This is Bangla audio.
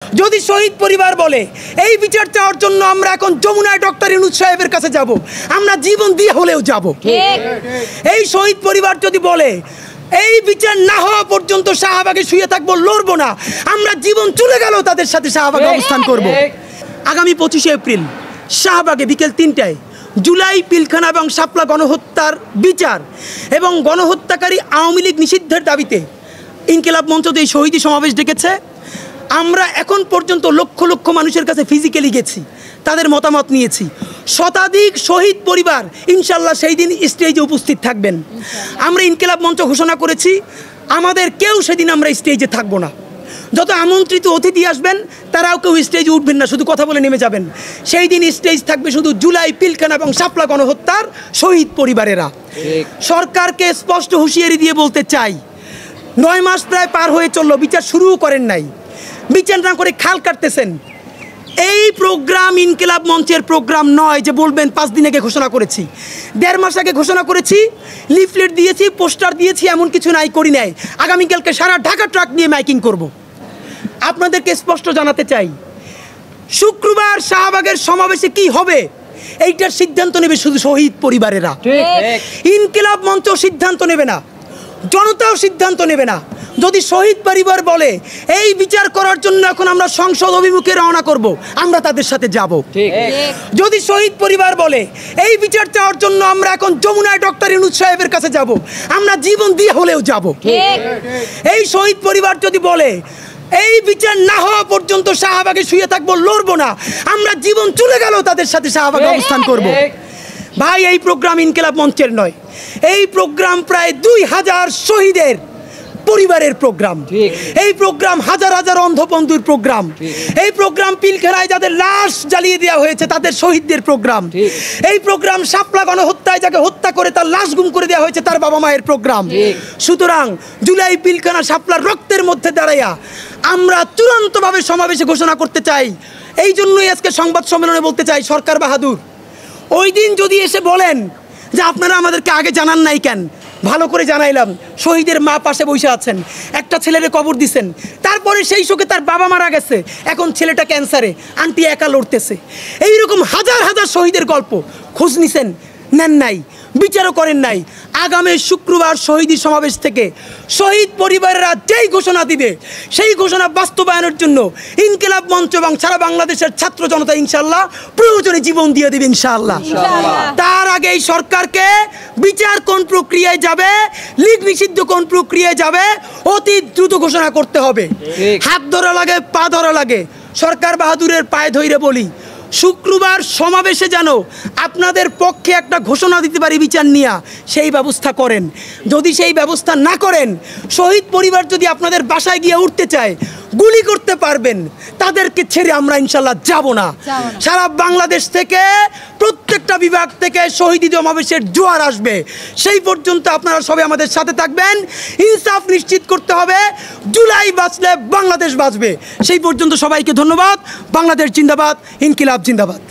যদি শহীদ পরিবার বলে এই বিচার চাওয়ার জন্য আমরা এখন যমুনায় ডক্টর ইউনূস সাহেবের কাছে যাব, আমরা জীবন দিয়ে হলেও যাব। এই শহীদ পরিবার যদি বলে এই বিচার না হওয়া পর্যন্ত শাহবাগে শুয়ে থাকবো, লড়বো না, আমরা জীবন চলে গেলেও তাদের সাথে শাহবাগে অবস্থান করব। আগামী 25শে এপ্রিল শাহবাগে বিকেল 3টায় জুলাই পিলখানা এবং শাপলা গণহত্যার বিচার এবং গণহত্যাকারী আওয়ামী লীগ নিষিদ্ধের দাবিতে ইনকিলাব মঞ্চ এই শহীদী সমাবেশ ডেকেছে। আমরা এখন পর্যন্ত লক্ষ লক্ষ মানুষের কাছে ফিজিক্যালি গেছি, তাদের মতামত নিয়েছি। শতাধিক শহীদ পরিবার ইনশাল্লাহ সেই দিন স্টেজে উপস্থিত থাকবেন। আমরা ইনকিলাব মঞ্চ ঘোষণা করেছি আমাদের কেউ সেদিন আমরা স্টেজে থাকবো না। যত আমন্ত্রিত অতিথি আসবেন তারাও কেউ স্টেজে উঠবেন না, শুধু কথা বলে নেমে যাবেন। সেই দিন স্টেজ থাকবে শুধু জুলাই পিলখানা এবং শাপলা গণহত্যার শহীদ পরিবারেরা। সরকারকে স্পষ্ট হুঁশিয়ারি দিয়ে বলতে চাই, 9 মাস প্রায় পার হয়ে চললো, বিচার শুরুও করেন নাই, বিচার না করে খাল কাটতেছেন। এই প্রোগ্রাম ইনকিলাব মঞ্চের প্রোগ্রাম নয় যে বলবেন 5 দিন আগে ঘোষণা করেছি, 1.5 মাস আগে ঘোষণা করেছি, লিফলেট দিয়েছি, পোস্টার দিয়েছি, এমন কিছু নাই, করি নাই। আগামীকালকে সারা ঢাকা ট্রাক নিয়ে মাইকিং করব। আপনাদেরকে স্পষ্ট জানাতে চাই, শুক্রবার শাহবাগের সমাবেশে কি হবে এইটার সিদ্ধান্ত নেবে শুধু শহীদ পরিবারেরা। ইনকিলাব মঞ্চ সিদ্ধান্ত নেবে না, জনতাও সিদ্ধান্ত নেবে না। যদি শহীদ পরিবার বলে এই বিচার করার জন্য এখন আমরা সংসদ অভিমুখে রওনা করব, আমরা তাদের সাথে যাব। যদি শহীদ পরিবার বলে এই বিচার চাওয়ার জন্য আমরা এখন যমুনায় ডক্টর ইউনূস সাহেবের কাছে যাব, আমরা জীবন দিয়ে হলেও যাব। এই শহীদ পরিবার যদি বলে এই বিচার না হওয়া পর্যন্ত শাহবাগে শুয়ে থাকবো, লড়বো না, আমরা জীবন চলে গেলেও তাদের সাথে শাহবাগে অবস্থান করব। ভাই, এই প্রোগ্রাম ইনকিলাব মঞ্চের নয়, এই প্রোগ্রাম প্রায় 2000 শহীদের পরিবারের প্রোগ্রাম। এই প্রোগ্রাম হাজার হাজার অন্ধবন্ধুর প্রোগ্রাম। এই প্রোগ্রাম পিলখানায় যাদের লাশ জ্বালিয়ে দেওয়া হয়েছে তাদের শহীদদের প্রোগ্রাম। এই প্রোগ্রাম শাপলা গণহত্যায় যাকে হত্যা করে তার লাশ গুম করে দেওয়া হয়েছে তার বাবা মায়ের প্রোগ্রাম। সুতরাং জুলাই পিলখানা শাপলার রক্তের মধ্যে দাঁড়াইয়া আমরা চূড়ান্তভাবে সমাবেশে ঘোষণা করতে চাই। এই জন্যই আজকে সংবাদ সম্মেলনে বলতে চাই, সরকার বাহাদুর, ওই দিন যদি এসে বলেন যে আপনারা আমাদেরকে আগে জানান নাই কেন, ভালো করে জানাইলাম। শহীদের মা পাশে বসে আছেন, একটা ছেলের কবর দিছেন, তারপরে সেই শোকে তার বাবা মারা গেছে, এখন ছেলেটা ক্যান্সারে, আন্টি একা লড়তেছে। এইরকম হাজার হাজার শহীদের গল্প খোঁজ নিছেন, নেন নাই, বিচারও করেন নাই। আগামী শুক্রবার শহীদী সমাবেশ থেকে শহীদ পরিবারেরা যেই ঘোষণা দিবে সেই ঘোষণা বাস্তবায়নের জন্য ইনকিলাব মঞ্চ এবং সারা বাংলাদেশের ছাত্র জনতা ইনশাল্লাহ প্রয়োজনে জীবন দিয়ে দেবে ইনশাল্লাহ। তার আগে এই সরকারকে বিচার কোন প্রক্রিয়ায় যাবে, লীগ নিষিদ্ধ কোন প্রক্রিয়ায় যাবে অতি দ্রুত ঘোষণা করতে হবে। হাত ধরা লাগে, পা ধরা লাগে। সরকার বাহাদুরের পায়ে ধরে বলি, শুক্রবার সমাবেশে যেন আপনাদের পক্ষে একটা ঘোষণা দিতে পারি বিচার নিয়ে, সেই ব্যবস্থা করেন। যদি সেই ব্যবস্থা না করেন, শহীদ পরিবার যদি আপনাদের বাসায় গিয়ে উঠতে চায়, গুলি করতে পারবেন, তাদেরকে ছেড়ে আমরা ইনশাল্লাহ যাব না। সারা বাংলাদেশ থেকে প্রত্যেকটা বিভাগ থেকে শহীদ সমাবেশের জোয়ার আসবে। সেই পর্যন্ত আপনারা সবাই আমাদের সাথে থাকবেন। ইনসাফ নিশ্চিত করতে হবে, জুলাই বাঁচলে বাংলাদেশ বাঁচবে। সেই পর্যন্ত সবাইকে ধন্যবাদ। বাংলাদেশ জিন্দাবাদ, ইনকিলাব জিন্দাবাদ।